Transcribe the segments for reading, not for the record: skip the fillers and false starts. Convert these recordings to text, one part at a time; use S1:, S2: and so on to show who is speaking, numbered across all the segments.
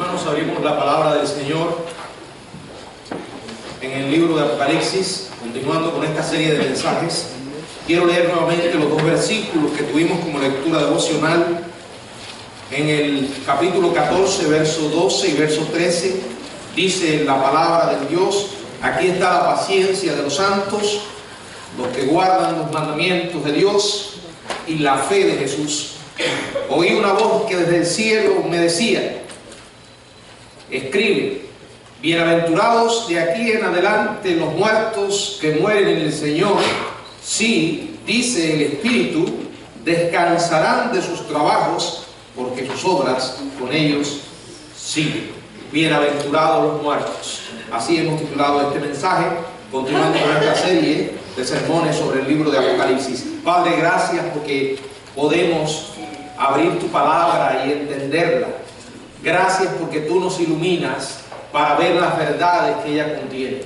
S1: hermanos, abrimos la palabra del Señor en el libro de Apocalipsis, continuando con esta serie de mensajes. Quiero leer nuevamente los dos versículos que tuvimos como lectura devocional. En el capítulo 14, verso 12 y verso 13, dice la palabra de Dios: aquí está la paciencia de los santos, los que guardan los mandamientos de Dios y la fe de Jesús. Oí una voz que desde el cielo me decía: escribe, bienaventurados de aquí en adelante los muertos que mueren en el Señor. Sí, dice el Espíritu, descansarán de sus trabajos, porque sus obras con ellos siguen. Bienaventurados los muertos. Así hemos titulado este mensaje, continuando con esta serie de sermones sobre el libro de Apocalipsis. Padre, gracias porque podemos abrir tu palabra y entenderla. Gracias porque tú nos iluminas para ver las verdades que ella contiene.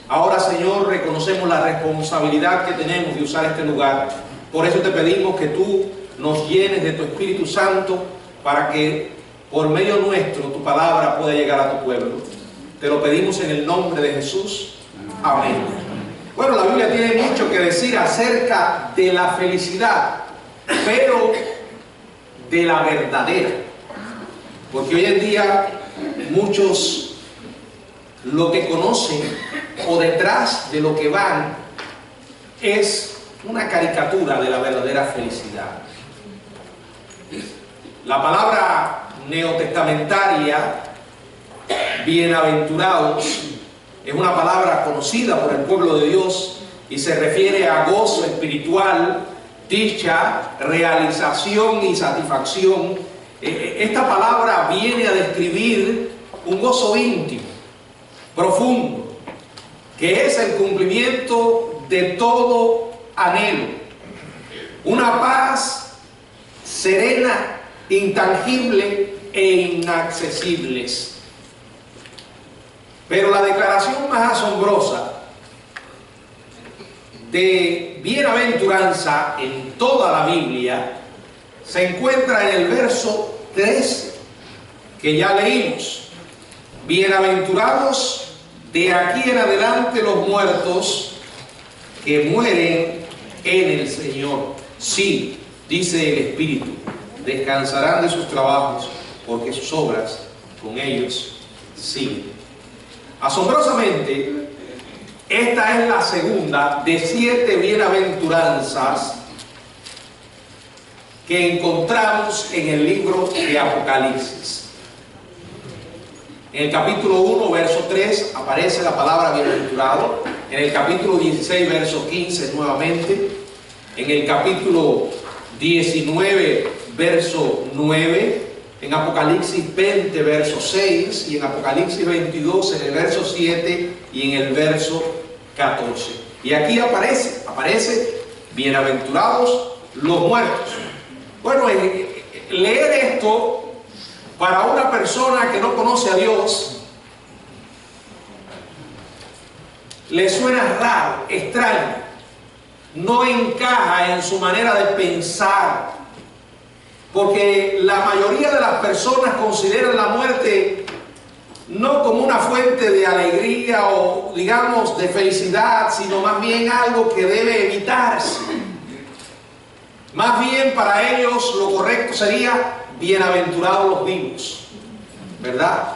S1: Ahora, Señor, reconocemos la responsabilidad que tenemos de usar este lugar. Por eso te pedimos que tú nos llenes de tu Espíritu Santo para que por medio nuestro tu palabra pueda llegar a tu pueblo. Te lo pedimos en el nombre de Jesús. Amén. Bueno, la Biblia tiene mucho que decir acerca de la felicidad, pero de la verdadera. Porque hoy en día muchos lo que conocen o detrás de lo que van es una caricatura de la verdadera felicidad. La palabra neotestamentaria, bienaventurados, es una palabra conocida por el pueblo de Dios y se refiere a gozo espiritual, dicha, realización y satisfacción. Esta palabra viene a describir un gozo íntimo, profundo, que es el cumplimiento de todo anhelo, una paz serena, intangible e inaccesibles. Pero la declaración más asombrosa de bienaventuranza en toda la Biblia se encuentra en el verso 13 que ya leímos. Bienaventurados de aquí en adelante los muertos que mueren en el Señor. Sí, dice el Espíritu, descansarán de sus trabajos, porque sus obras con ellos siguen. Asombrosamente, esta es la segunda de 7 bienaventuranzas que encontramos en el libro de Apocalipsis. En el capítulo 1, verso 3, aparece la palabra bienaventurado. En el capítulo 16, verso 15, nuevamente. En el capítulo 19, verso 9. En Apocalipsis 20, verso 6. Y en Apocalipsis 22, en el verso 7 y en el verso 14. Y aquí aparece bienaventurados los muertos. Bueno, leer esto para una persona que no conoce a Dios le suena raro, extraño, no encaja en su manera de pensar, porque la mayoría de las personas consideran la muerte no como una fuente de alegría o, digamos, de felicidad, sino más bien algo que debe evitarse. Más bien para ellos lo correcto sería bienaventurados los vivos, ¿verdad?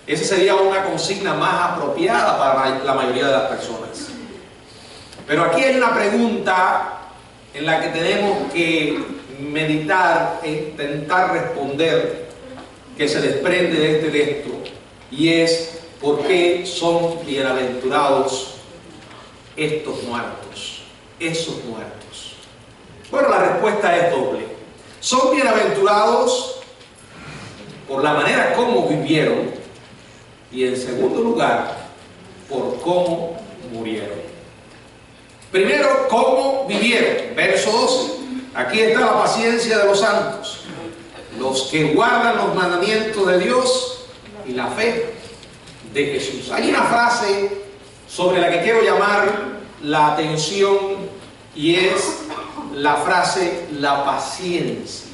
S1: Esa sería una consigna más apropiada para la mayoría de las personas. Pero aquí hay una pregunta en la que tenemos que meditar e intentar responder, que se desprende de este texto, y es: ¿por qué son bienaventurados estos muertos, esos muertos? Bueno, la respuesta es doble. Son bienaventurados por la manera como vivieron, y en segundo lugar, por cómo murieron. Primero, cómo vivieron. Verso 12. Aquí está la paciencia de los santos, los que guardan los mandamientos de Dios y la fe de Jesús. Hay una frase sobre la que quiero llamar la atención, y es la frase: la paciencia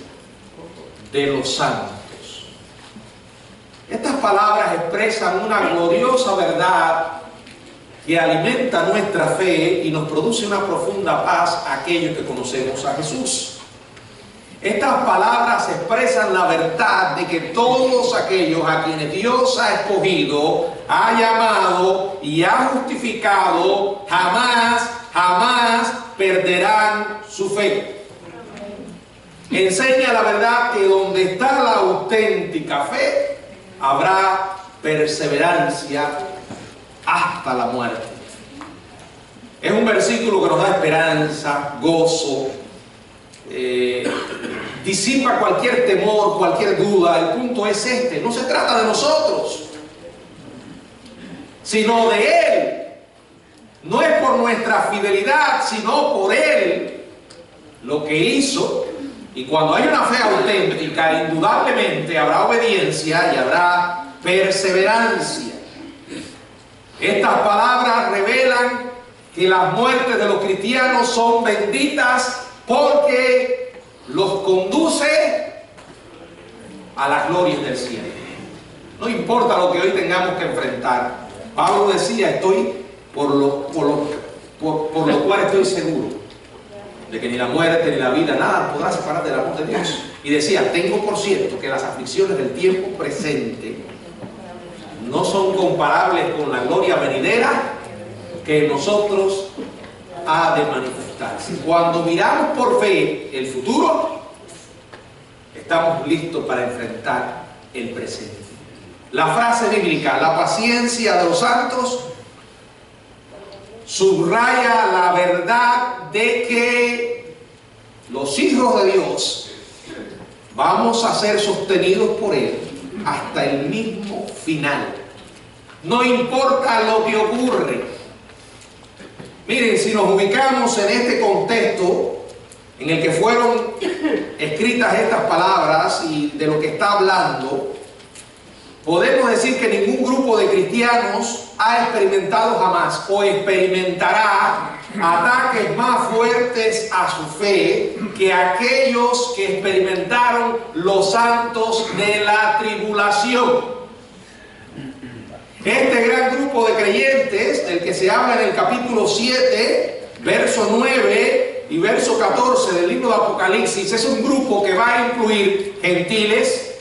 S1: de los santos. Estas palabras expresan una gloriosa verdad que alimenta nuestra fe y nos produce una profunda paz a aquellos que conocemos a Jesús. Estas palabras expresan la verdad de que todos aquellos a quienes Dios ha escogido, ha llamado y ha justificado, jamás perderán su fe. Enseña la verdad que donde está la auténtica fe, habrá perseverancia hasta la muerte. Es un versículo que nos da esperanza, gozo, disipa cualquier temor, cualquier duda. El punto es este: no se trata de nosotros, sino de Él. No es por nuestra fidelidad, sino por Él, lo que hizo. Y cuando hay una fe auténtica, indudablemente habrá obediencia y habrá perseverancia. Estas palabras revelan que las muertes de los cristianos son benditas porque los conduce a las glorias del cielo. No importa lo que hoy tengamos que enfrentar. Pablo decía: estoy por lo cual estoy seguro de que ni la muerte ni la vida, nada podrá separar del amor de Dios. Y decía: tengo por cierto que las aflicciones del tiempo presente no son comparables con la gloria venidera que en nosotros ha de manifestarse. Cuando miramos por fe el futuro, estamos listos para enfrentar el presente. La frase bíblica, la paciencia de los santos, subraya la verdad de que los hijos de Dios vamos a ser sostenidos por Él hasta el mismo final. No importa lo que ocurre. Miren, si nos ubicamos en este contexto en el que fueron escritas estas palabras y de lo que está hablando, podemos decir que ningún grupo de cristianos ha experimentado jamás o experimentará ataques más fuertes a su fe que aquellos que experimentaron los santos de la tribulación. Este gran grupo de creyentes del que se habla en el capítulo 7, verso 9 y verso 14 del libro de Apocalipsis, es un grupo que va a incluir gentiles,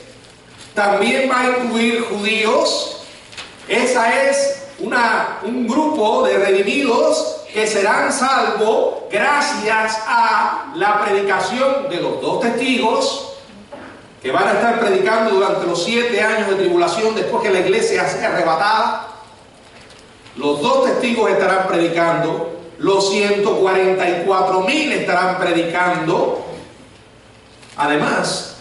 S1: también va a incluir judíos. Esa es un grupo de redimidos que serán salvos gracias a la predicación de los dos testigos que van a estar predicando durante los 7 años de tribulación después que la iglesia sea arrebatada. Los dos testigos estarán predicando, los 144,000 estarán predicando. Además,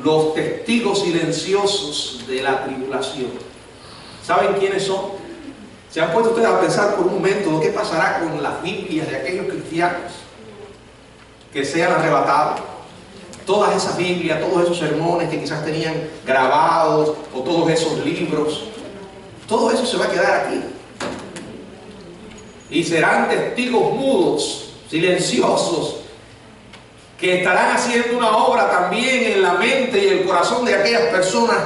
S1: los testigos silenciosos de la tribulación. ¿Saben quiénes son? ¿Se han puesto ustedes a pensar por un momento qué pasará con las Biblias de aquellos cristianos que sean arrebatados? Todas esas Biblias, todos esos sermones que quizás tenían grabados, o todos esos libros, todo eso se va a quedar aquí. Y serán testigos mudos, silenciosos, que estarán haciendo una obra también en la mente y el corazón de aquellas personas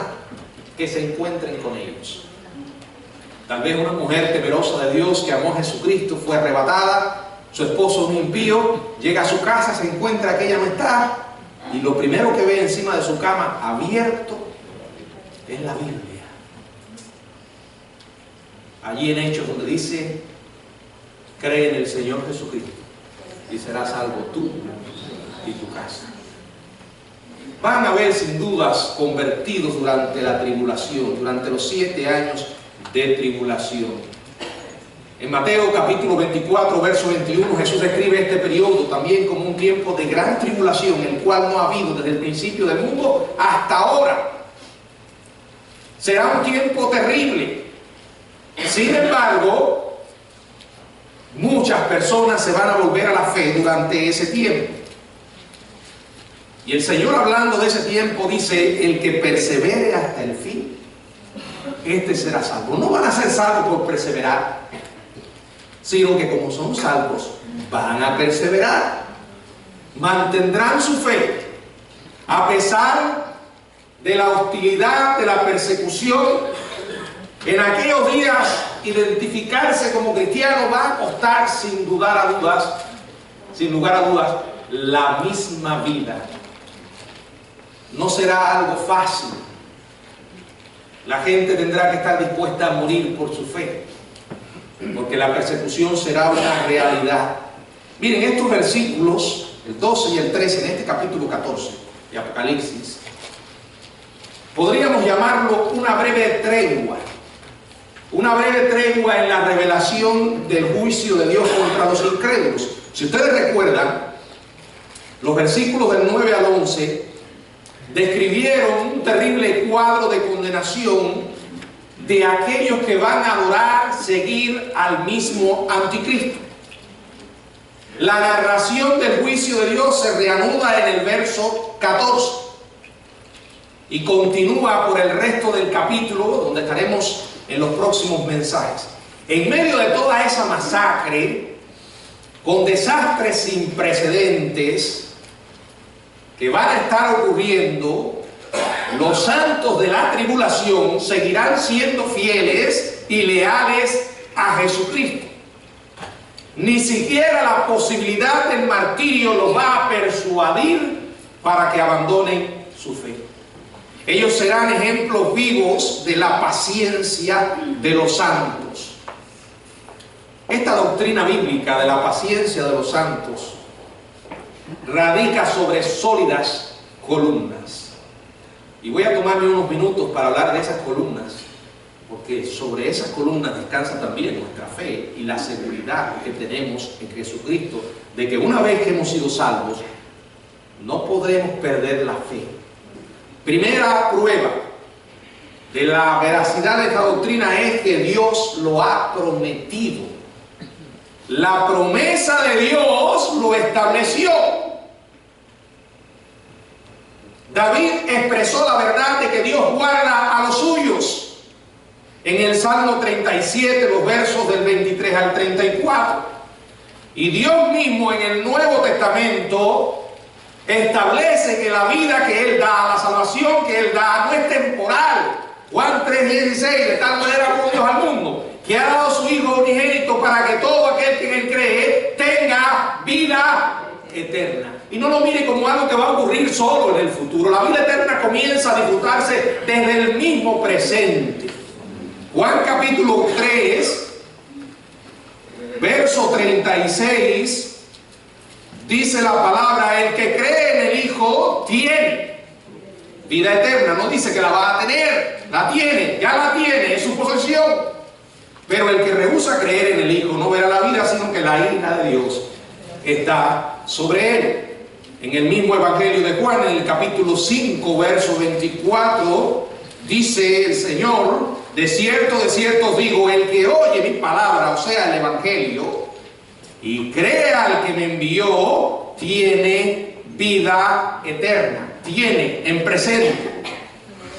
S1: que se encuentren con ellos. Tal vez una mujer temerosa de Dios que amó a Jesucristo fue arrebatada, su esposo es un impío, llega a su casa, se encuentra que ella no está, y lo primero que ve encima de su cama abierto es la Biblia. Allí en Hechos, donde dice: cree en el Señor Jesucristo y serás salvo tú y tu casa. Van a haber sin dudas convertidos durante la tribulación, durante los 7 años de tribulación. En Mateo capítulo 24, verso 21, Jesús describe este periodo también como un tiempo de gran tribulación, el cual no ha habido desde el principio del mundo hasta ahora. Será un tiempo terrible. Sin embargo, muchas personas se van a volver a la fe durante ese tiempo. Y el Señor, hablando de ese tiempo, dice: el que persevere hasta el fin, este será salvo. No van a ser salvos por perseverar, sino que como son salvos, van a perseverar. Mantendrán su fe a pesar de la hostilidad, de la persecución. En aquellos días, identificarse como cristiano va a costar sin lugar a dudas, la misma vida. No será algo fácil. La gente tendrá que estar dispuesta a morir por su fe, porque la persecución será una realidad. Miren, estos versículos, el 12 y el 13, en este capítulo 14 de Apocalipsis, podríamos llamarlo una breve tregua en la revelación del juicio de Dios contra los incrédulos. Si ustedes recuerdan, los versículos del 9 al 11 describieron un terrible cuadro de condenación de aquellos que van a adorar, seguir al mismo anticristo. La narración del juicio de Dios se reanuda en el verso 14 y continúa por el resto del capítulo, donde estaremos en los próximos mensajes. En medio de toda esa masacre, con desastres sin precedentes que van a estar ocurriendo, los santos de la tribulación seguirán siendo fieles y leales a Jesucristo. Ni siquiera la posibilidad del martirio los va a persuadir para que abandonen su fe. Ellos serán ejemplos vivos de la paciencia de los santos. Esta doctrina bíblica de la paciencia de los santos radica sobre sólidas columnas. Y voy a tomarme unos minutos para hablar de esas columnas, porque sobre esas columnas descansa también nuestra fe y la seguridad que tenemos en Jesucristo, de que una vez que hemos sido salvos, no podremos perder la fe. Primera prueba de la veracidad de esta doctrina es que Dios lo ha prometido. La promesa de Dios lo estableció. David expresó la verdad de que Dios guarda a los suyos en el Salmo 37, los versos del 23 al 34. Y Dios mismo en el Nuevo Testamento establece que la vida que Él da, la salvación que Él da, no es temporal. Juan 3:16, de tal manera amó Dios al mundo, que ha dado a su Hijo unigénito para que todo aquel que en Él cree tenga vida eterna. Y no lo mire como algo que va a ocurrir solo en el futuro. La vida eterna comienza a disfrutarse desde el mismo presente. Juan capítulo 3, verso 36, dice la palabra: el que cree en el Hijo tiene vida eterna. No dice que la va a tener, la tiene, ya la tiene, es su posesión. Pero el que rehúsa creer en el Hijo no verá la vida, sino que la ira de Dios está sobre él. En el mismo Evangelio de Juan, en el capítulo 5, verso 24, dice el Señor: de cierto os digo, el que oye mi palabra, o sea, el Evangelio, y cree al que me envió, tiene vida eterna. Tiene en presente.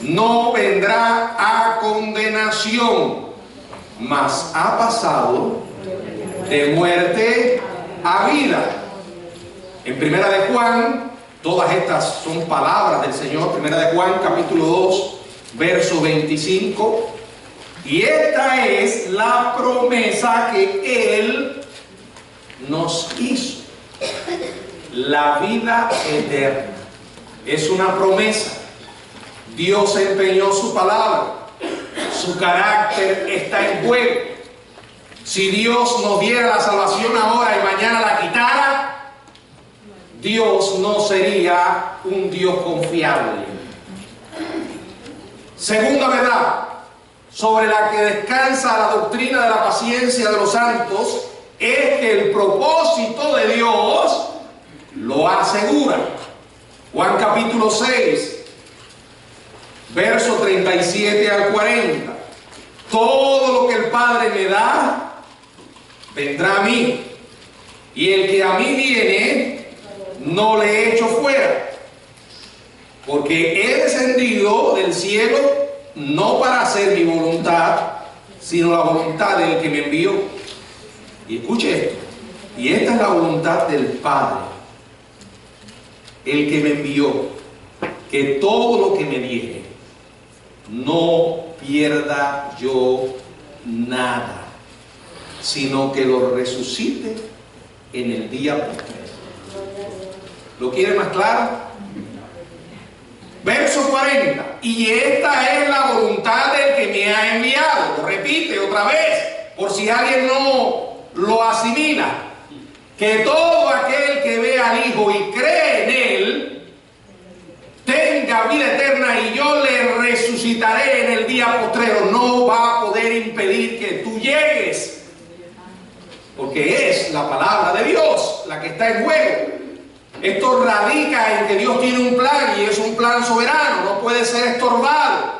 S1: No vendrá a condenación, mas ha pasado de muerte a vida. En Primera de Juan, todas estas son palabras del Señor. Primera de Juan, capítulo 2, verso 25. Y esta es la promesa que Él nos hizo: la vida eterna. Es una promesa. Dios empeñó su palabra. Su carácter está en juego. Si Dios nos diera la salvación ahora y mañana la quitara, Dios no sería un Dios confiable. Segunda verdad sobre la que descansa la doctrina de la paciencia de los santos es que el propósito de Dios lo asegura. Juan capítulo 6, verso 37 al 40. Todo lo que el Padre me da, vendrá a mí. Y el que a mí viene, no le echo fuera. Porque he descendido del cielo no para hacer mi voluntad, sino la voluntad del que me envió. Y escuche esto. Y esta es la voluntad del Padre, el que me envió, que todo lo que me diere no pierda yo nada, sino que lo resucite en el día postrero. ¿Lo quiere más claro? Verso 40. Y esta es la voluntad del que me ha enviado. Lo repite otra vez, por si alguien no lo asimila. Que todo aquel que ve al Hijo y cree en Él, tenga vida eterna, y yo le resucitaré en el día postrero. No va a poder impedir que tú llegues, porque es la palabra de Dios la que está en juego. Esto radica en que Dios tiene un plan, y es un plan soberano, no puede ser estorbado.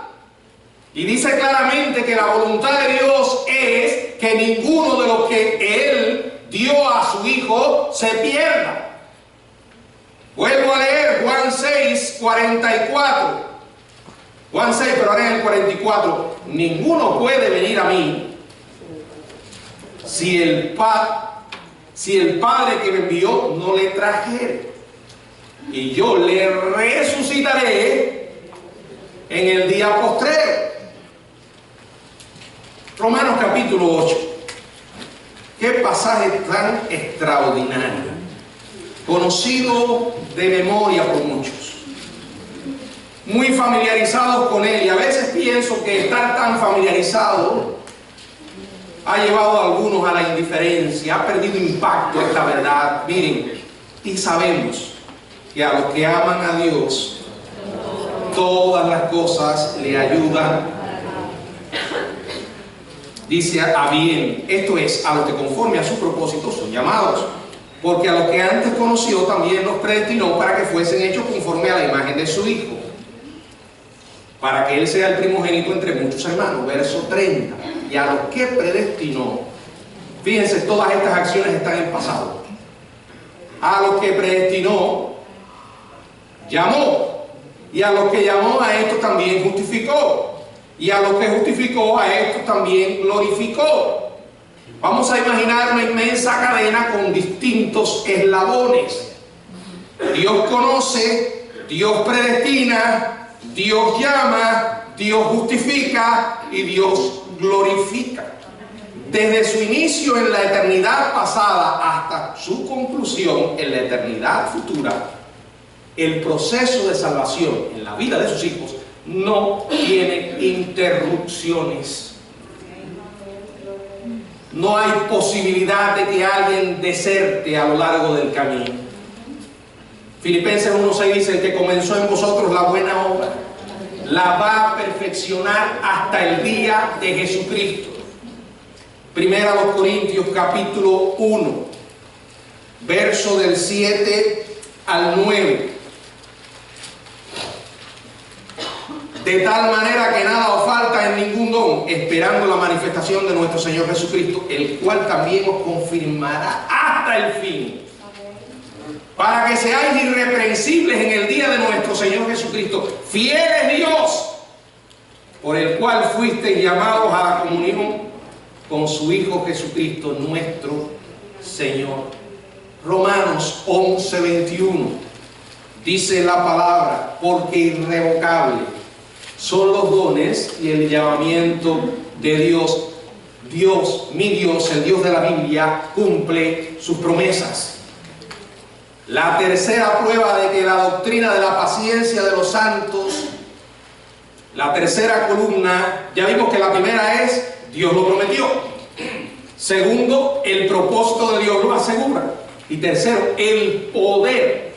S1: Y dice claramente que la voluntad de Dios es que ninguno de los que Él dio a su Hijo se pierda. Vuelvo a leer Juan 6, 44. Juan 6, pero ahora en el 44. Ninguno puede venir a mí si el Padre que me envió no le trajere, y yo le resucitaré en el día postrero. Romanos capítulo 8. Qué pasaje tan extraordinario, conocido de memoria por muchos, muy familiarizados con él, y a veces pienso que estar tan familiarizado ha llevado a algunos a la indiferencia, ha perdido impacto esta verdad. Miren, y sabemos que a los que aman a Dios, todas las cosas le ayudan. Dice a bien, esto es, a los que conforme a su propósito son llamados, porque a los que antes conoció también los predestinó para que fuesen hechos conforme a la imagen de su Hijo, para que Él sea el primogénito entre muchos hermanos. Verso 30. Y a los que predestinó, fíjense, todas estas acciones están en pasado. A los que predestinó, llamó, y a los que llamó, a estos también justificó, y a los que justificó, a estos también glorificó. Vamos a imaginar una inmensa cadena con distintos eslabones. Dios conoce, Dios predestina, Dios llama, Dios justifica y Dios glorifica. Desde su inicio en la eternidad pasada hasta su conclusión en la eternidad futura, el proceso de salvación en la vida de sus hijos no tiene interrupciones. No hay posibilidad de que alguien deserte a lo largo del camino. Filipenses 1:6 dice: el que comenzó en vosotros la buena obra la va a perfeccionar hasta el día de Jesucristo. Primera a los Corintios capítulo 1, verso del 7 al 9. De tal manera que nada os falta en ningún don, esperando la manifestación de nuestro Señor Jesucristo, el cual también os confirmará hasta el fin, para que seáis irreprensibles en el día de nuestro Señor Jesucristo. Fiel es Dios, por el cual fuisteis llamados a la comunión con su Hijo Jesucristo, nuestro Señor. Romanos 11:21 dice la palabra: porque irrevocable son los dones y el llamamiento de Dios. Dios, mi Dios, el Dios de la Biblia, cumple sus promesas. La tercera prueba de que la doctrina de la paciencia de los santos, la tercera columna, ya vimos que la primera es: Dios lo prometió. Segundo, el propósito de Dios lo asegura. Y tercero, el poder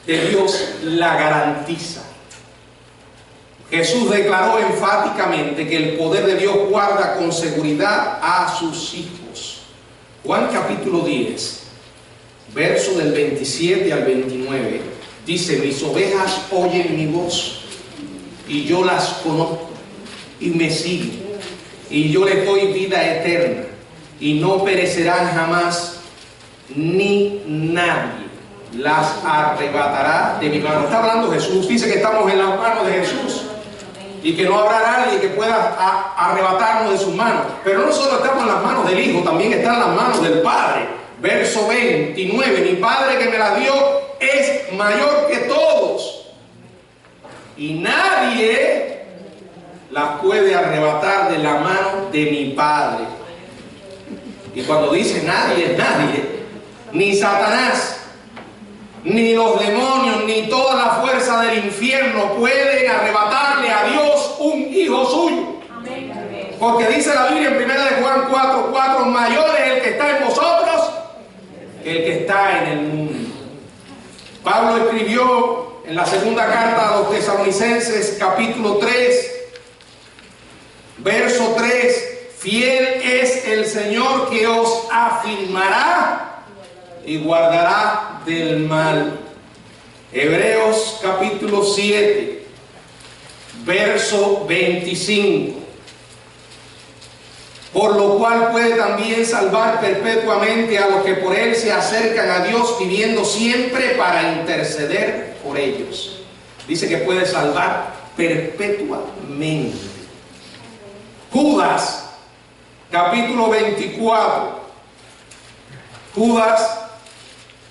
S1: de Dios la garantiza. Jesús declaró enfáticamente que el poder de Dios guarda con seguridad a sus hijos. Juan capítulo 10, verso del 27 al 29, dice: mis ovejas oyen mi voz, y yo las conozco, y me siguen, y yo les doy vida eterna, y no perecerán jamás, ni nadie las arrebatará de mi mano. Está hablando Jesús, dice que estamos en las manos de Jesús, y que no habrá nadie que pueda arrebatarnos de sus manos. Pero no solo estamos en las manos del Hijo, también está en las manos del Padre. Verso 29: mi Padre que me la dio es mayor que todos, y nadie las puede arrebatar de la mano de mi Padre. Y cuando dice nadie, es nadie, ni Satanás, ni los demonios, ni toda la fuerza del infierno pueden arrebatarle a Dios un hijo suyo. Porque dice la Biblia en 1 de Juan 4:4, mayor es el que está en vosotros que el que está en el mundo. Pablo escribió en la segunda carta a los Tesalonicenses, capítulo 3, verso 3, fiel es el Señor que os afirmará y guardará del mal. Hebreos capítulo 7, verso 25. Por lo cual puede también salvar perpetuamente a los que por él se acercan a Dios, viviendo siempre para interceder por ellos. Dice que puede salvar perpetuamente. Judas capítulo 24. Judas,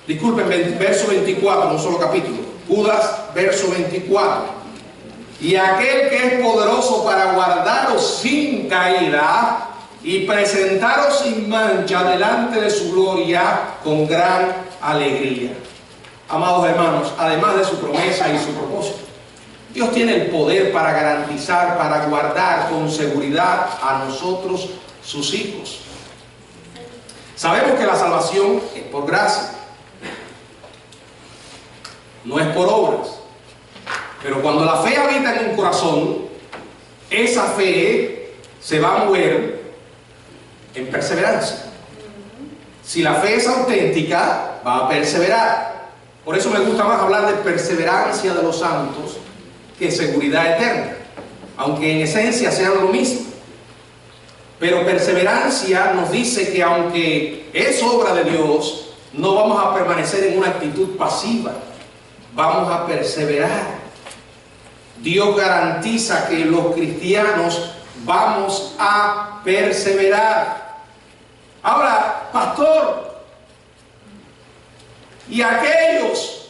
S1: disculpen, verso 24, un solo capítulo. Judas, verso 24. Y aquel que es poderoso para guardaros sin caída y presentaros sin mancha delante de su gloria con gran alegría. Amados hermanos, además de su promesa y su propósito, Dios tiene el poder para garantizar, para guardar con seguridad a nosotros, sus hijos. Sabemos que la salvación es por gracia, no es por obras. Pero cuando la fe habita en un corazón, esa fe se va a mover en perseverancia. Si la fe es auténtica, va a perseverar. Por eso me gusta más hablar de perseverancia de los santos que seguridad eterna, aunque en esencia sean lo mismo. Pero perseverancia nos dice que aunque es obra de Dios, no vamos a permanecer en una actitud pasiva, vamos a perseverar. Dios garantiza que los cristianos vamos a perseverar. Ahora, pastor, y aquellos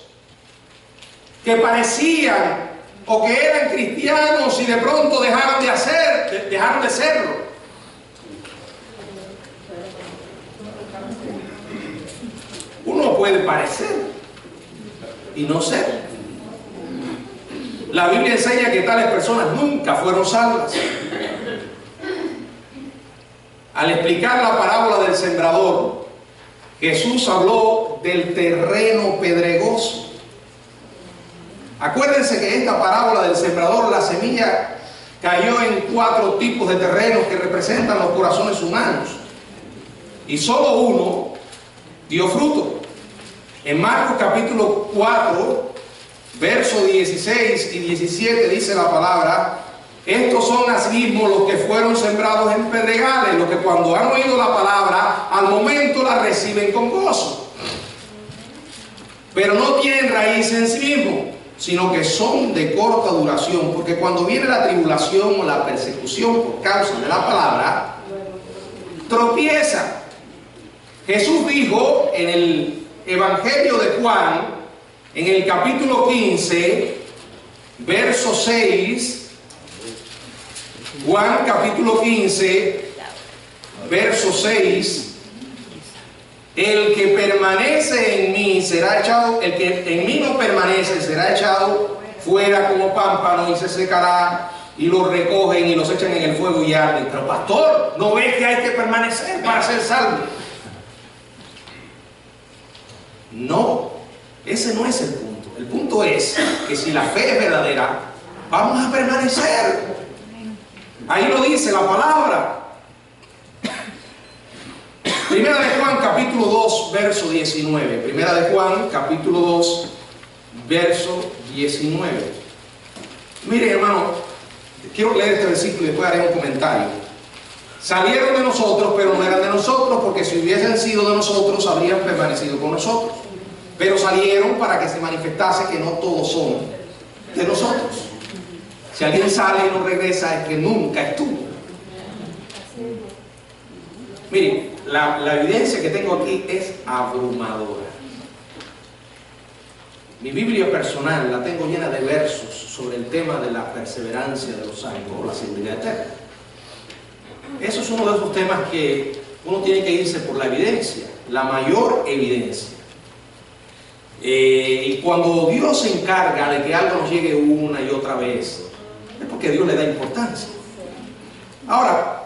S1: que parecían o que eran cristianos y de pronto dejaron de serlo. Uno puede parecer y no ser. La Biblia enseña que tales personas nunca fueron salvas. Al explicar la parábola del sembrador, Jesús habló del terreno pedregoso. Acuérdense que esta parábola del sembrador, la semilla cayó en 4 tipos de terrenos que representan los corazones humanos. Y solo uno dio fruto. En Marcos capítulo 4, versos 16 y 17 dice la palabra: estos son asimismo los que fueron sembrados en pedregales, los que cuando han oído la palabra, al momento la reciben con gozo. Pero no tienen raíz en sí mismos, sino que son de corta duración, porque cuando viene la tribulación o la persecución por causa de la palabra, tropiezan. Jesús dijo en el Evangelio de Juan, en el capítulo 15, verso 6, Juan capítulo 15, verso 6, el que permanece en mí será echado, el que en mí no permanece será echado fuera como pámpano y se secará, y los recogen y los echan en el fuego y arden. Pero pastor, ¿no ves que hay que permanecer para ser salvo? No, ese no es el punto. El punto es que si la fe es verdadera, vamos a permanecer. Ahí lo dice la palabra. Primera de Juan capítulo 2, verso 19. Primera de Juan capítulo 2, verso 19. Mire, hermano, quiero leer este versículo y después haré un comentario. Salieron de nosotros, pero no eran de nosotros, porque si hubiesen sido de nosotros, habrían permanecido con nosotros. Pero salieron para que se manifestase que no todos son de nosotros. Si alguien sale y no regresa, es que nunca estuvo. Miren, la evidencia que tengo aquí es abrumadora. Mi Biblia personal la tengo llena de versos sobre el tema de la perseverancia de los santos o la seguridad eterna. Eso es uno de esos temas que uno tiene que irse por la evidencia, la mayor evidencia. Y cuando Dios se encarga de que algo nos llegue una y otra vez, es porque Dios le da importancia. Ahora,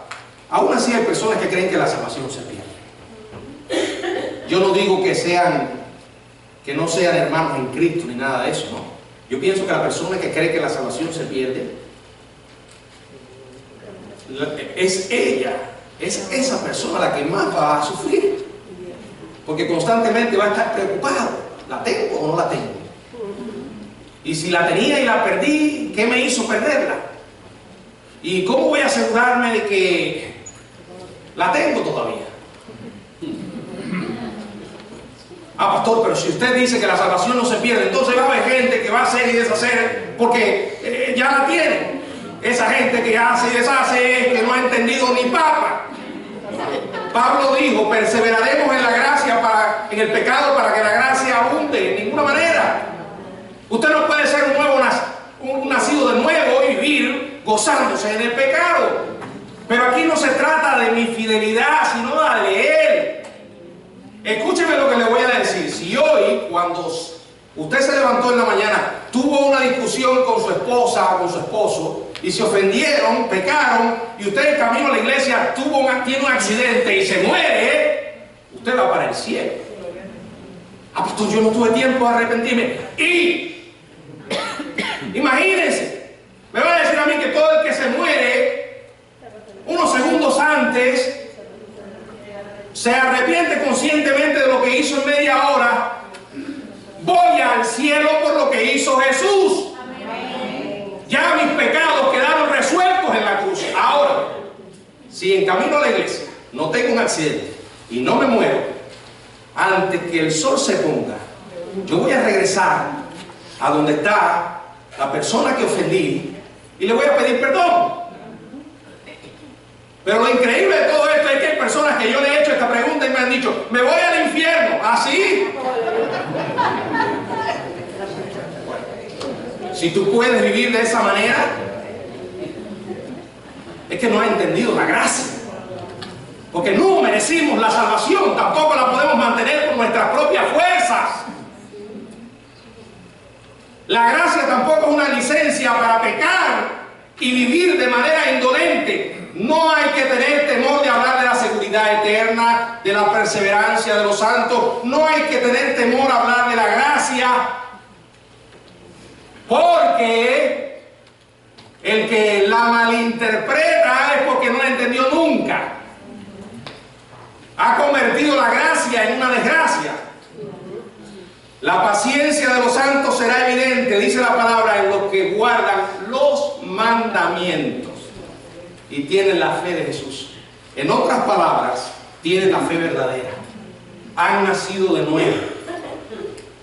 S1: aún así hay personas que creen que la salvación se pierde. Yo no digo que no sean hermanos en Cristo ni nada de eso, no. Yo pienso que la persona que cree que la salvación se pierde es esa persona la que más va a sufrir, porque constantemente va a estar preocupado. ¿La tengo o no la tengo? Y si la tenía y la perdí, ¿qué me hizo perderla? ¿Y cómo voy a asegurarme de que la tengo todavía? Ah, pastor, pero si usted dice que la salvación no se pierde, entonces va a haber gente que va a hacer y deshacer porque ya la tiene. Esa gente que hace y deshace es que no ha entendido ni papa. Pablo dijo, perseveraremos en la gracia en el pecado para que la gracia abunde. De ninguna manera. Usted no puede ser un nacido de nuevo y vivir gozándose en el pecado. Pero aquí no se trata de mi fidelidad, sino la de Él. Escúcheme lo que le voy a decir. Si hoy, cuando usted se levantó en la mañana, tuvo una discusión con su esposa o con su esposo, y se ofendieron, pecaron, y usted en camino a la iglesia tiene un accidente y se muere, usted va para el cielo. Ah, pastor, yo no tuve tiempo de arrepentirme. Y imagínense, me va a decir a mí que todo el que se muere unos segundos antes se arrepiente conscientemente de lo que hizo en media hora, voy al cielo por lo que hizo Jesús. Ya mis pecados quedaron resueltos en la cruz. Ahora, si en camino a la iglesia no tengo un accidente y no me muero, antes que el sol se ponga, yo voy a regresar a donde está la persona que ofendí y le voy a pedir perdón. Pero lo increíble de todo esto es que hay personas que yo le he hecho esta pregunta y me han dicho, me voy al infierno. ¿Así? Si tú puedes vivir de esa manera, es que no has entendido la gracia. Porque no merecimos la salvación, tampoco la podemos mantener con nuestras propias fuerzas. La gracia tampoco es una licencia para pecar y vivir de manera indolente. No hay que tener temor de hablar de la seguridad eterna, de la perseverancia de los santos. No hay que tener temor a hablar de la gracia. Porque el que la malinterpreta es porque no la entendió nunca. Ha convertido la gracia en una desgracia. La paciencia de los santos será evidente, dice la palabra, en los que guardan los mandamientos y tienen la fe de Jesús. En otras palabras, tienen la fe verdadera. Han nacido de nuevo.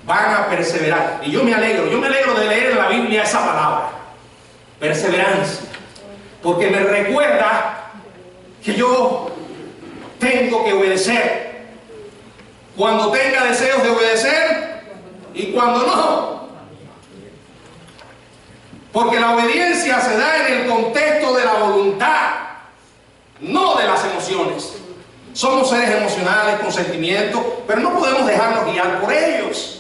S1: Van a perseverar. Y yo me alegro de leer en la Biblia esa palabra, perseverancia, porque me recuerda que yo tengo que obedecer cuando tenga deseos de obedecer y cuando no. Porque la obediencia se da en el contexto de la voluntad, no de las emociones. Somos seres emocionales con sentimientos, pero no podemos dejarnos guiar por ellos.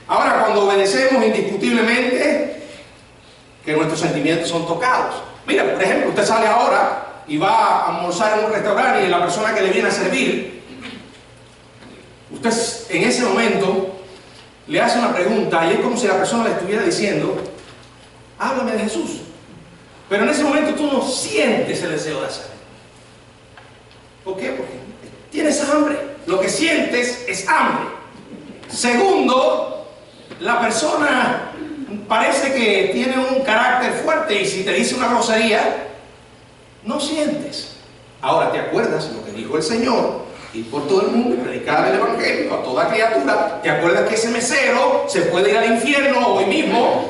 S1: Ahora, cuando obedecemos indiscutiblemente, que nuestros sentimientos son tocados. Mira, por ejemplo, usted sale ahora y va a almorzar en un restaurante y la persona que le viene a servir, usted en ese momento le hace una pregunta y es como si la persona le estuviera diciendo, háblame de Jesús. Pero en ese momento tú no sientes el deseo de hacerlo. ¿Por qué? Porque tienes hambre. Lo que sientes es hambre. Segundo, la persona parece que tiene un carácter fuerte y si te dice una grosería, no sientes. Ahora, ¿te acuerdas lo que dijo el Señor? Ir por todo el mundo y predicar el Evangelio a toda criatura. ¿Te acuerdas que ese mesero se puede ir al infierno hoy mismo?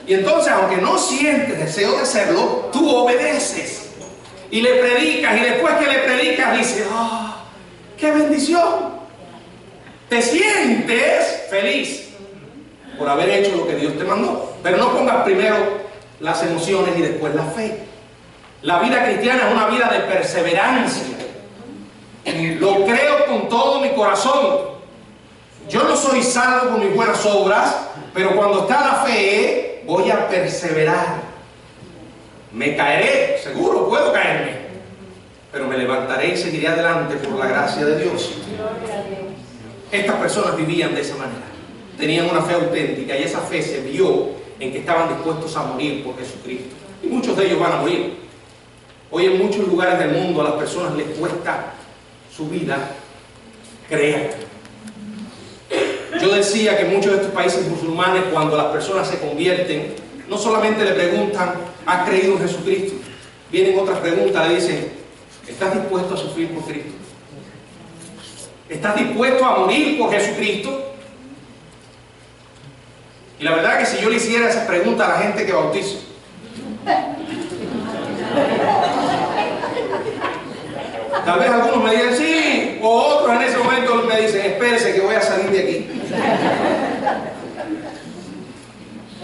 S1: Y entonces, aunque no sientes deseo de hacerlo, tú obedeces y le predicas, y después que le predicas dices, ¡ah, qué bendición! Te sientes feliz. por haber hecho lo que Dios te mandó. Pero no pongas primero las emociones y después la fe. La vida cristiana es una vida de perseverancia. Lo creo con todo mi corazón. Yo no soy salvo por mis buenas obras, pero cuando está la fe, voy a perseverar. Me caeré, seguro puedo caerme, pero me levantaré y seguiré adelante por la gracia de Dios. Estas personas vivían de esa manera. Tenían una fe auténtica y esa fe se vio en que estaban dispuestos a morir por Jesucristo. Y muchos de ellos van a morir. Hoy en muchos lugares del mundo a las personas les cuesta su vida creer. Yo decía que en muchos de estos países musulmanes, cuando las personas se convierten, no solamente le preguntan, ¿has creído en Jesucristo? Vienen otras preguntas, le dicen, ¿estás dispuesto a sufrir por Cristo? ¿Estás dispuesto a morir por Jesucristo? Y la verdad es que si yo le hiciera esa pregunta a la gente que bautizo, tal vez algunos me digan sí, o otros en ese momento me dicen, espérese que voy a salir de aquí.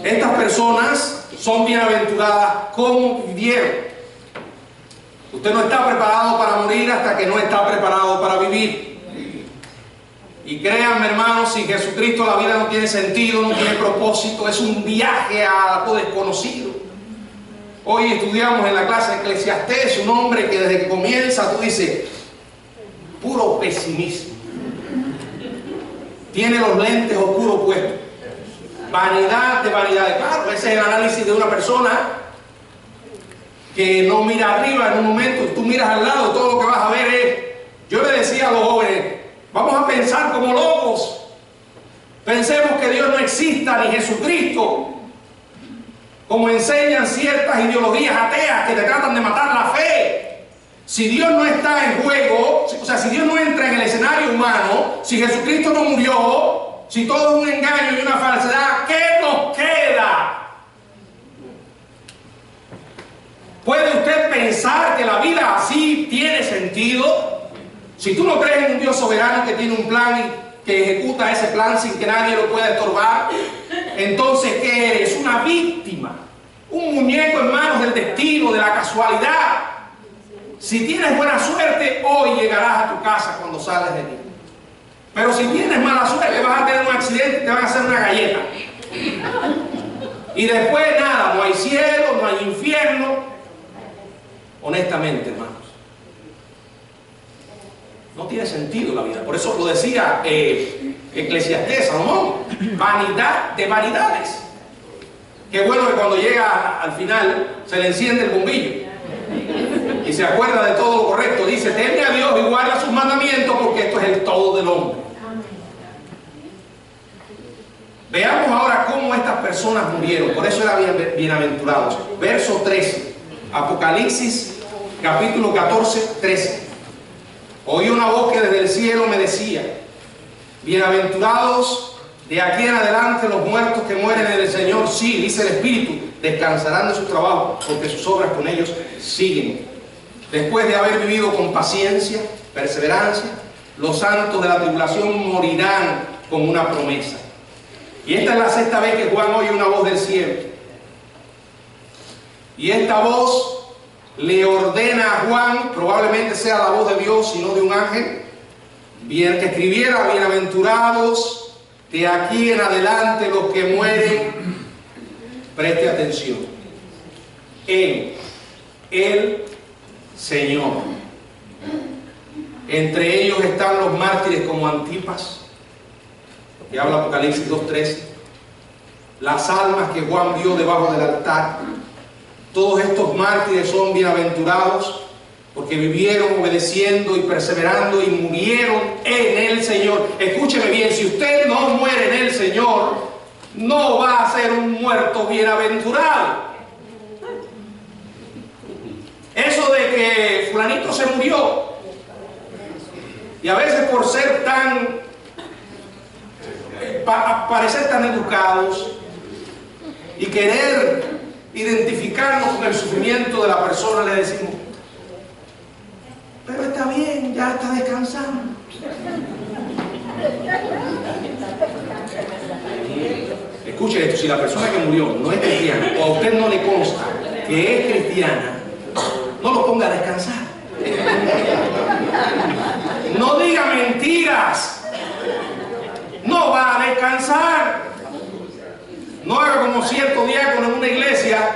S1: Estas personas son bienaventuradas como vivieron. Usted no está preparado para morir hasta que no está preparado para vivir. Y créanme, hermanos, sin Jesucristo la vida no tiene sentido, no tiene propósito, es un viaje a algo desconocido. Hoy estudiamos en la clase de Eclesiastés un hombre que desde que comienza tú dices, puro pesimismo. Tiene los lentes oscuros puestos. Vanidad de vanidades. Claro, ese es el análisis de una persona que no mira arriba en un momento, tú miras al lado, todo lo que vas a ver es... Yo le decía a los jóvenes, vamos a pensar como locos. Pensemos que Dios no exista, ni Jesucristo, como enseñan ciertas ideologías ateas que te tratan de matar la fe. Si Dios no está en juego, o sea, si Dios no entra en el escenario humano, si Jesucristo no murió, si todo es un engaño y una falsedad, ¿qué nos queda? ¿Puede usted pensar que la vida así tiene sentido? Si tú no crees en un Dios soberano que tiene un plan y que ejecuta ese plan sin que nadie lo pueda estorbar, entonces ¿qué eres? Una víctima, un muñeco en manos del destino, de la casualidad. Si tienes buena suerte, hoy llegarás a tu casa cuando sales de ti. Pero si tienes mala suerte, vas a tener un accidente y te van a hacer una galleta. Y después nada, no hay cielo, no hay infierno. Honestamente, hermanos, no tiene sentido la vida. Por eso lo decía Eclesiastés, Salomón, vanidad de vanidades. Qué bueno que cuando llega al final se le enciende el bombillo y se acuerda de todo lo correcto. Dice, teme a Dios y guarda sus mandamientos, porque esto es el todo del hombre. Veamos ahora cómo estas personas murieron. Por eso eran bienaventurados. Verso 13. Apocalipsis, capítulo 14, 13. Oí una voz que desde el cielo me decía, bienaventurados de aquí en adelante los muertos que mueren en el Señor. Sí, dice el Espíritu, descansarán de su trabajo, porque sus obras con ellos siguen. Después de haber vivido con paciencia, perseverancia, los santos de la tribulación morirán con una promesa. Y esta es la sexta vez que Juan oye una voz del cielo. Y esta voz le ordena a Juan, probablemente sea la voz de Dios y no de un ángel, bien que escribiera, bienaventurados de aquí en adelante los que mueren. Preste atención. En el Señor. Entre ellos están los mártires como Antipas, que habla Apocalipsis 2:13, las almas que Juan vio debajo del altar. Todos estos mártires son bienaventurados porque vivieron obedeciendo y perseverando y murieron en el Señor. Escúcheme bien, si usted no muere en el Señor, no va a ser un muerto bienaventurado. Eso de que fulanito se murió, y a veces por ser tan, parecer tan educados y querer identificarnos con el sufrimiento de la persona, le decimos, pero está bien, ya está descansando. escuche esto, si la persona que murió no es cristiana o a usted no le consta que es cristiana, no lo ponga a descansar. No diga mentiras. No va a descansar. No haga como cierto diácono en una iglesia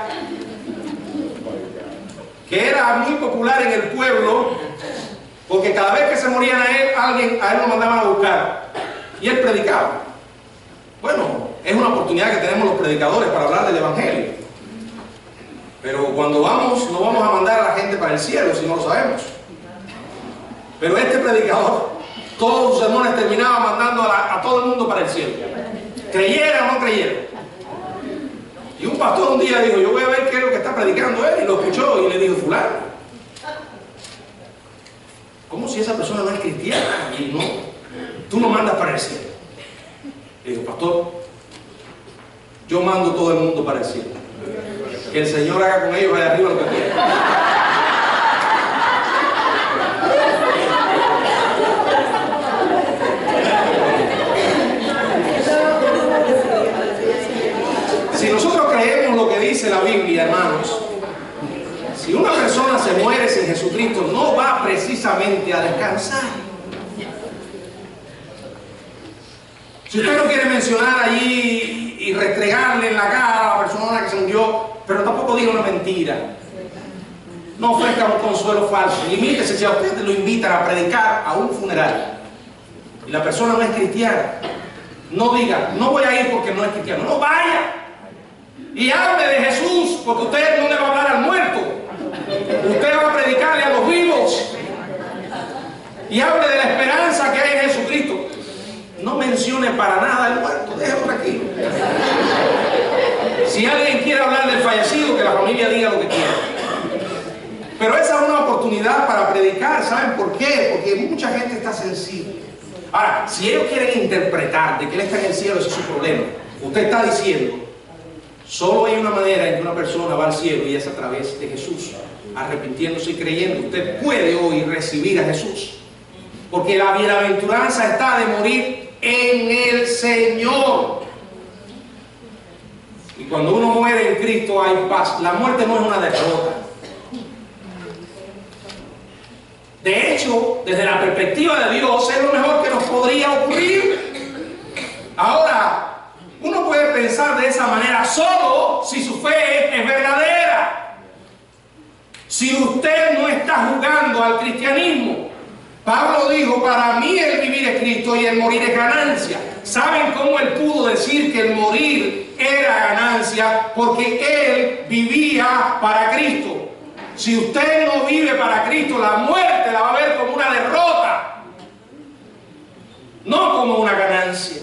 S1: que era muy popular en el pueblo, porque cada vez que se morían a él lo mandaban a buscar y él predicaba. Bueno, es una oportunidad que tenemos los predicadores para hablar del evangelio, pero cuando vamos, no vamos a mandar a la gente para el cielo si no lo sabemos. Pero este predicador, todos sus sermones terminaba mandando a todo el mundo para el cielo, creyera o no creyera. Y un pastor un día dijo, yo voy a ver qué es lo que está predicando él, y lo escuchó y le dijo, fulano, ¿cómo si esa persona no es cristiana y no, tú no mandas para el cielo? Le dijo, pastor, yo mando todo el mundo para el cielo, que el Señor haga con ellos allá arriba lo que quiera. Si nosotros creemos lo que dice la Biblia, hermanos, si una persona se muere sin Jesucristo, no va precisamente a descansar. Si usted no quiere mencionar allí y restregarle en la cara a la persona que se murió, pero tampoco diga una mentira, no ofrezca un consuelo falso. Limítese. Si a usted lo invitan a predicar a un funeral y la persona no es cristiana, no diga, no voy a ir porque no es cristiano. No, vaya y hable de Jesús, porque usted no le va a hablar al muerto, usted va a predicarle a los vivos, y hable de la esperanza que hay en Jesucristo. No mencione para nada al muerto, déjelo tranquilo. Si alguien quiere hablar del fallecido, que la familia diga lo que quiera. Pero esa es una oportunidad para predicar. ¿Saben por qué? Porque mucha gente está sensible. Ahora, si ellos quieren interpretar de que Él está en el cielo, ese es su problema. Usted está diciendo, solo hay una manera en que una persona va al cielo, y es a través de Jesús, arrepintiéndose y creyendo. Usted puede hoy recibir a Jesús, porque la bienaventuranza está de morir en el Señor. Y cuando uno muere en Cristo hay paz. La muerte no es una derrota. De hecho, desde la perspectiva de Dios, es lo mejor que nos podría ocurrir. Ahora, uno puede pensar de esa manera solo si su fe es verdadera. Si usted no está jugando al cristianismo. Pablo dijo, para mí el vivir es Cristo y el morir es ganancia. ¿Saben cómo él pudo decir que el morir era ganancia? Porque él vivía para Cristo. Si usted no vive para Cristo, la muerte la va a ver como una derrota, no como una ganancia.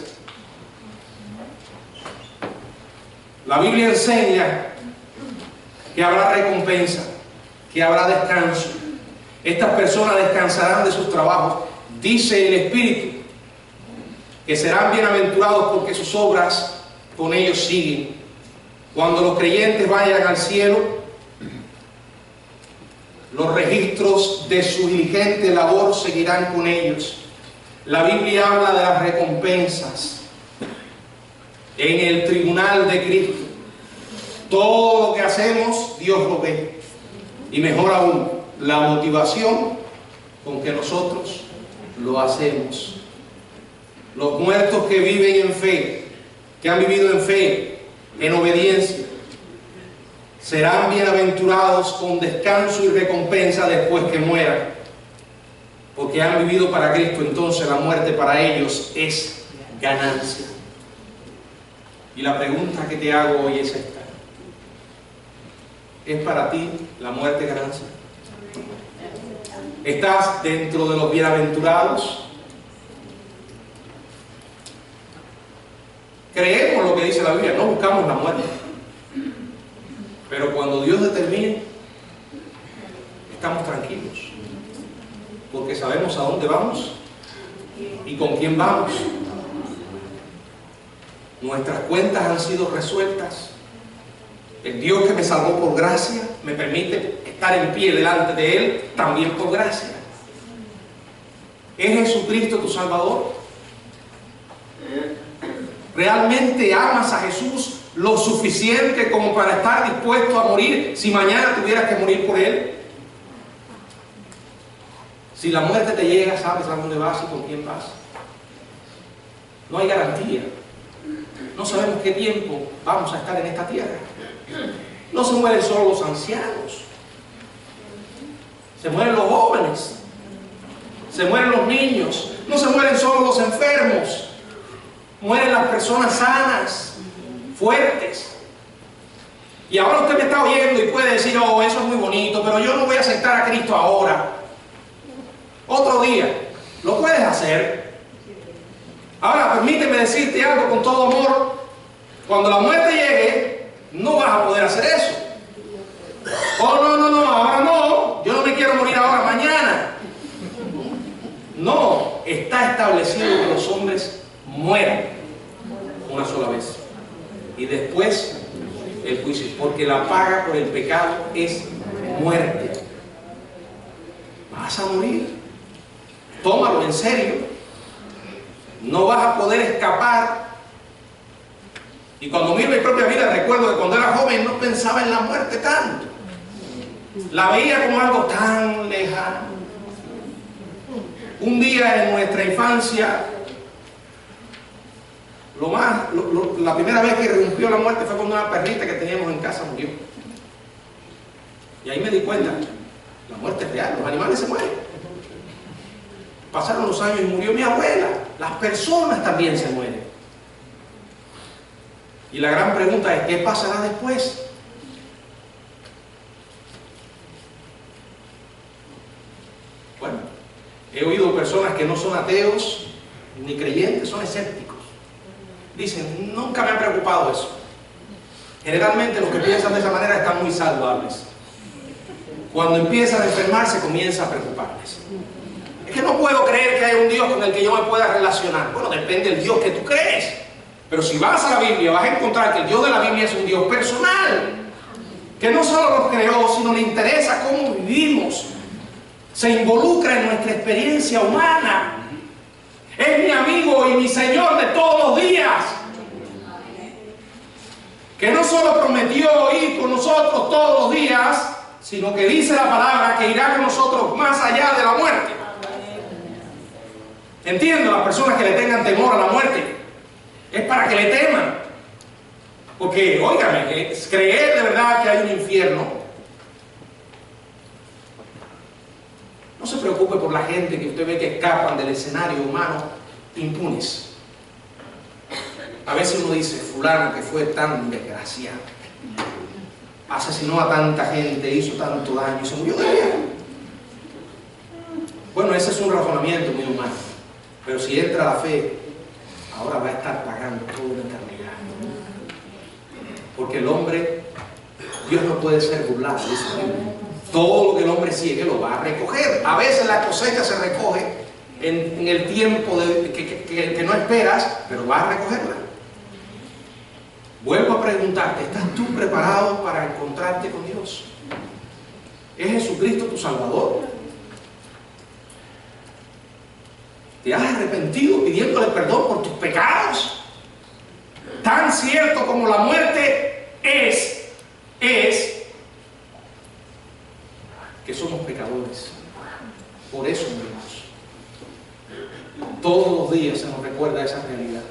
S1: La Biblia enseña que habrá recompensa, que habrá descanso. Estas personas descansarán de sus trabajos. Dice el Espíritu que serán bienaventurados porque sus obras con ellos siguen. Cuando los creyentes vayan al cielo, los registros de su diligente labor seguirán con ellos. La Biblia habla de las recompensas en el tribunal de Cristo. Todo lo que hacemos, Dios lo ve. Y mejor aún, la motivación con que nosotros lo hacemos. Los muertos que viven en fe, que han vivido en fe, en obediencia, serán bienaventurados con descanso y recompensa después que mueran, porque han vivido para Cristo. Entonces la muerte para ellos es ganancia. Y la pregunta que te hago hoy es esta: ¿es para ti la muerte ganancia? ¿Estás dentro de los bienaventurados? Creemos lo que dice la Biblia, no buscamos la muerte. Pero cuando Dios determine, estamos tranquilos, porque sabemos a dónde vamos y con quién vamos. Nuestras cuentas han sido resueltas. El Dios que me salvó por gracia me permite estar en pie delante de Él también por gracia. ¿Es Jesucristo tu Salvador? ¿Realmente amas a Jesús lo suficiente como para estar dispuesto a morir si mañana tuvieras que morir por Él? Si la muerte te llega, ¿sabes a dónde vas y con quién vas? No hay garantía. No sabemos qué tiempo vamos a estar en esta tierra. No se mueren solo los ancianos. Se mueren los jóvenes. Se mueren los niños. No se mueren solo los enfermos. Mueren las personas sanas, fuertes. Y ahora usted me está oyendo y puede decir, oh, eso es muy bonito, pero yo no voy a aceptar a Cristo ahora. Otro día. Lo puedes hacer. Ahora, permíteme decirte algo con todo amor. Cuando la muerte llegue, no vas a poder hacer eso. Oh, no, ahora no. Yo no me quiero morir ahora, mañana. No, está establecido que los hombres mueran una sola vez. Y después el juicio. Porque la paga por el pecado es muerte. Vas a morir. Tómalo en serio. No vas a poder escapar. Y cuando miro mi propia vida, recuerdo que cuando era joven no pensaba en la muerte tanto. La veía como algo tan lejano. Un día en nuestra infancia, la primera vez que irrumpió la muerte fue cuando una perrita que teníamos en casa murió. Y ahí me di cuenta, la muerte es real, los animales se mueren. Pasaron los años y murió mi abuela. Las personas también se mueren. Y la gran pregunta es, ¿qué pasará después? Bueno, he oído personas que no son ateos ni creyentes, son escépticos. Dicen, nunca me ha preocupado eso. Generalmente los que piensan de esa manera están muy saludables. Cuando empiezan a enfermarse, comienza a preocuparles. Es que no puedo creer que haya un Dios con el que yo me pueda relacionar. Bueno, depende del Dios que tú crees. Pero si vas a la Biblia, vas a encontrar que el Dios de la Biblia es un Dios personal. Que no solo nos creó, sino le interesa cómo vivimos. Se involucra en nuestra experiencia humana. Es mi amigo y mi Señor de todos los días. Que no solo prometió ir con nosotros todos los días, sino que dice la palabra que irá con nosotros más allá de la muerte. Entiendo, las personas que le tengan temor a la muerte es para que le teman. Porque, óigame, creer de verdad que hay un infierno. No se preocupe por la gente que usted ve que escapan del escenario humano impunes. A veces uno dice, fulano que fue tan desgraciado, asesinó a tanta gente, hizo tanto daño y se murió de viejo. Bueno, ese es un razonamiento muy humano. Pero si entra la fe, ahora va a estar pagando toda una eternidad. Porque el hombre, Dios no puede ser burlado, dice la Biblia. Todo lo que el hombre siegue lo va a recoger. A veces la cosecha se recoge en el tiempo que no esperas, pero vas a recogerla. Vuelvo a preguntarte, ¿estás tú preparado para encontrarte con Dios? ¿Es Jesucristo tu Salvador? ¿Te has arrepentido pidiéndole perdón por tus pecados? Tan cierto como la muerte es que somos pecadores. Por eso morimos. Todos los días se nos recuerda esa realidad.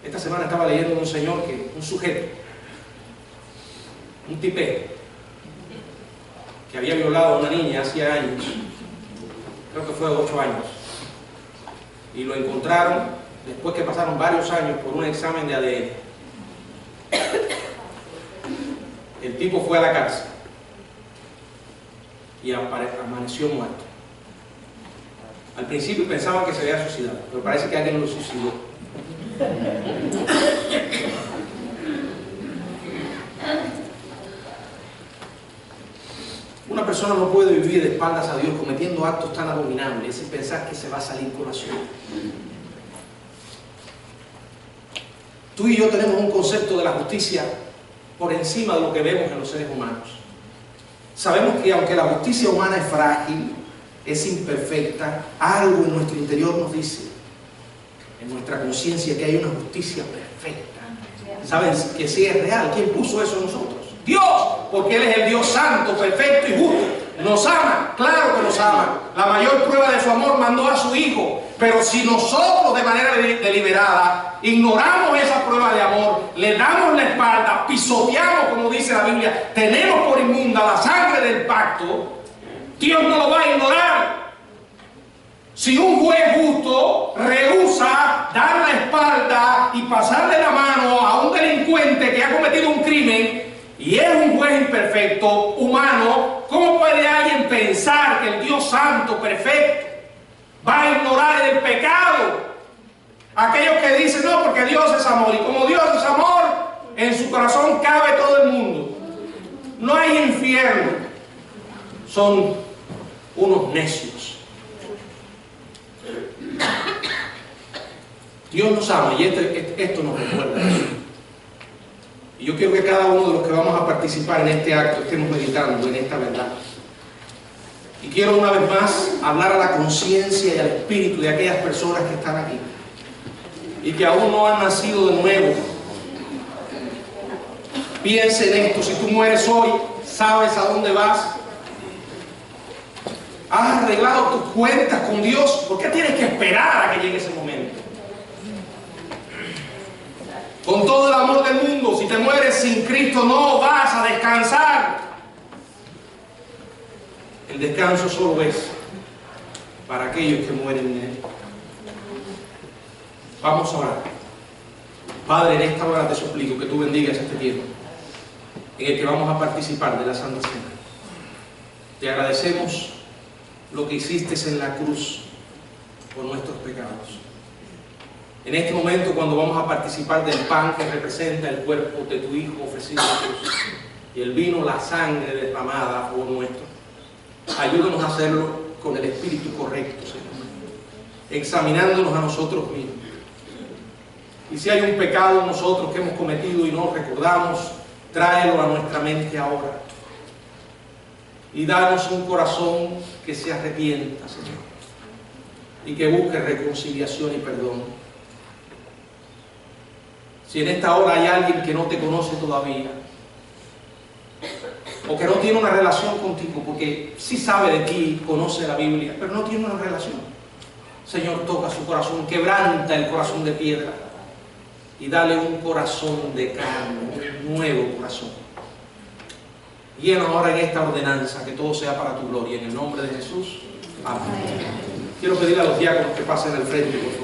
S1: Esta semana estaba leyendo de un señor, un sujeto, un tipero, que había violado a una niña hacía años, creo que fue de 8 años, y lo encontraron después que pasaron varios años por un examen de ADN. El tipo fue a la cárcel y amaneció muerto. Al principio pensaban que se había suicidado, pero parece que alguien lo suicidó. Una persona no puede vivir de espaldas a Dios cometiendo actos tan abominables y pensar que se va a salir con la suya. Tú y yo tenemos un concepto de la justicia por encima de lo que vemos en los seres humanos. Sabemos que aunque la justicia humana es frágil, es imperfecta, algo en nuestro interior nos dice, en nuestra conciencia, que hay una justicia perfecta. ¿Saben que sí es real? ¿Quién puso eso en nosotros? Dios, porque Él es el Dios santo, perfecto y justo. Nos ama, claro que nos ama. La mayor prueba de su amor mandó a su Hijo. Pero si nosotros de manera deliberada ignoramos esa prueba de amor, le damos la espalda, pisoteamos, como dice la Biblia, tenemos por inmunda la sangre del pacto, Dios no lo va a ignorar. Si un juez justo rehúsa dar la espalda y pasarle la mano a un delincuente que ha cometido un crimen, y es un juez imperfecto, humano, ¿cómo puede alguien pensar que el Dios santo, perfecto, va a ignorar el pecado? Aquellos que dicen, no, porque Dios es amor, y como Dios es amor, en su corazón cabe todo el mundo. No hay infierno. Son unos necios. Dios nos ama y esto nos recuerda eso. Y yo quiero que cada uno de los que vamos a participar en este acto estemos meditando en esta verdad. Y quiero una vez más hablar a la conciencia y al espíritu de aquellas personas que están aquí y que aún no han nacido de nuevo. Piensa en esto: si tú mueres hoy, ¿sabes a dónde vas? ¿Has arreglado tus cuentas con Dios? ¿Por qué tienes que esperar a que llegue ese momento? Con todo el amor del mundo, si te mueres sin Cristo no vas a descansar. El descanso solo es para aquellos que mueren en Él. Vamos a orar. Padre, en esta hora te suplico que tú bendigas este tiempo en el que vamos a participar de la Santa Cena. Te agradecemos lo que hiciste en la cruz por nuestros pecados. En este momento, cuando vamos a participar del pan que representa el cuerpo de tu Hijo ofrecido en la cruz, y el vino, la sangre derramada por nuestro, ayúdanos a hacerlo con el espíritu correcto, Señor, examinándonos a nosotros mismos. Y si hay un pecado en nosotros que hemos cometido y no recordamos, tráelo a nuestra mente ahora. Y danos un corazón que se arrepienta, Señor, y que busque reconciliación y perdón. Si en esta hora hay alguien que no te conoce todavía, o que no tiene una relación contigo, porque sí sabe de ti, conoce la Biblia, pero no tiene una relación, Señor, toca su corazón, quebranta el corazón de piedra y dale un corazón de carne, un nuevo corazón. Llena ahora en esta ordenanza, que todo sea para tu gloria, en el nombre de Jesús. Amén. Quiero pedir a los diáconos que pasen al frente, por favor.